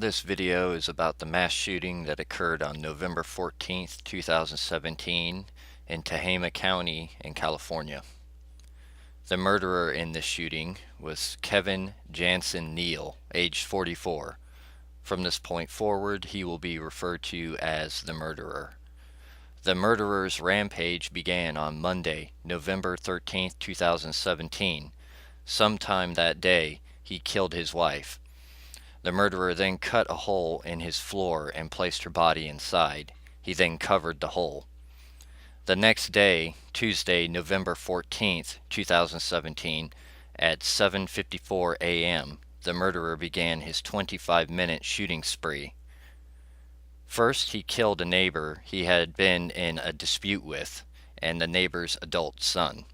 This video is about the mass shooting that occurred on November 14th, 2017 in Tehama County in California. The murderer in this shooting was Kevin Jansen Neal, aged 44. From this point forward, he will be referred to as the murderer. The murderer's rampage began on Monday, November 13th, 2017. Sometime that day, he killed his wife. The murderer then cut a hole in his floor and placed her body inside. He then covered the hole. The next day, Tuesday, November 14th, 2017, at 7:54 a.m., the murderer began his 25-minute shooting spree. First, he killed a neighbor he had been in a dispute with, and the neighbor's adult son.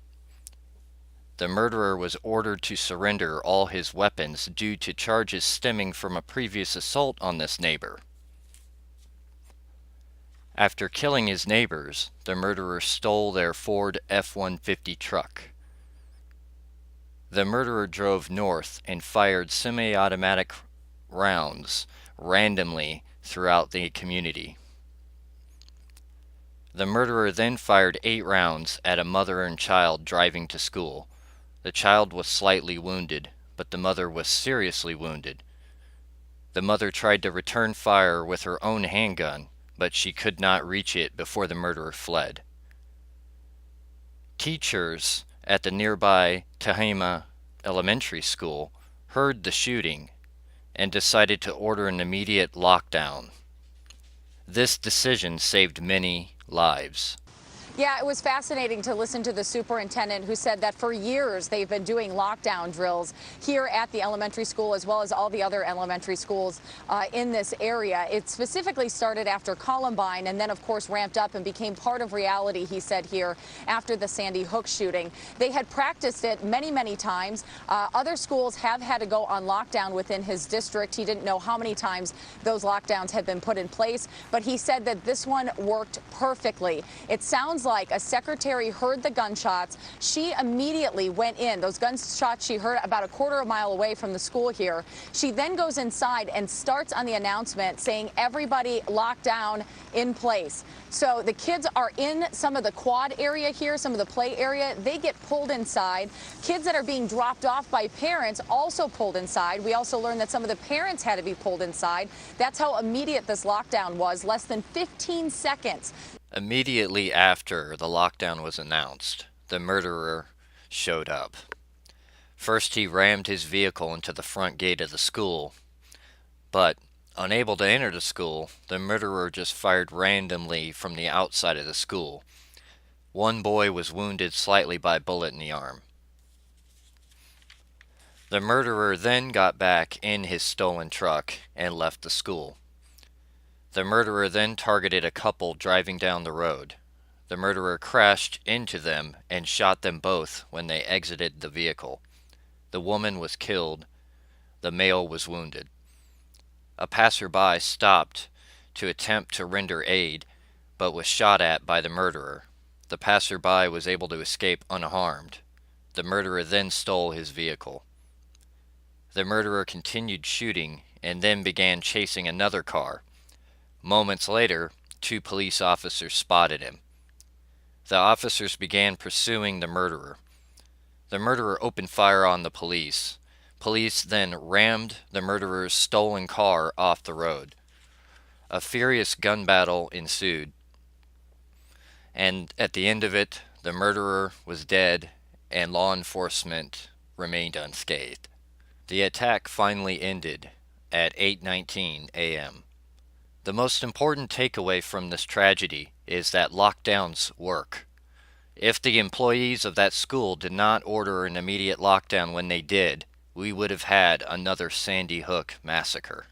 The murderer was ordered to surrender all his weapons due to charges stemming from a previous assault on this neighbor. After killing his neighbors, the murderer stole their Ford F-150 truck. The murderer drove north and fired semi-automatic rounds randomly throughout the community. The murderer then fired 8 rounds at a mother and child driving to school. The child was slightly wounded, but the mother was seriously wounded. The mother tried to return fire with her own handgun, but she could not reach it before the murderer fled. Teachers at the nearby Tehama Elementary School heard the shooting and decided to order an immediate lockdown. This decision saved many lives. Yeah, it was fascinating to listen to the superintendent who said that for years they've been doing lockdown drills here at the elementary school as well as all the other elementary schools in this area. It specifically started after Columbine and then, of course, ramped up and became part of reality, he said, here after the Sandy Hook shooting. They had practiced it many, many times. Other schools have had to go on lockdown within his district. He didn't know how many times those lockdowns had been put in place, but he said that this one worked perfectly. It sounds like a secretary heard the gunshots. She immediately went in. Those gunshots she heard about a quarter of a mile away from the school here. She then goes inside and starts on the announcement saying, "Everybody locked down in place." So the kids are in some of the quad area here, some of the play area. They get pulled inside. Kids that are being dropped off by parents also pulled inside. We also learned that some of the parents had to be pulled inside. That's how immediate this lockdown was, less than 15 seconds. Immediately after the lockdown was announced, the murderer showed up. First, he rammed his vehicle into the front gate of the school, but unable to enter the school, the murderer just fired randomly from the outside of the school. One boy was wounded slightly by a bullet in the arm. The murderer then got back in his stolen truck and left the school. The murderer then targeted a couple driving down the road. The murderer crashed into them and shot them both when they exited the vehicle. The woman was killed. The male was wounded. A passerby stopped to attempt to render aid, but was shot at by the murderer. The passerby was able to escape unharmed. The murderer then stole his vehicle. The murderer continued shooting and then began chasing another car. Moments later, 2 police officers spotted him. The officers began pursuing the murderer. The murderer opened fire on the police. Police then rammed the murderer's stolen car off the road. A furious gun battle ensued, and at the end of it, the murderer was dead and law enforcement remained unscathed. The attack finally ended at 8:19 a.m. The most important takeaway from this tragedy is that lockdowns work. If the employees of that school did not order an immediate lockdown when they did, we would have had another Sandy Hook massacre.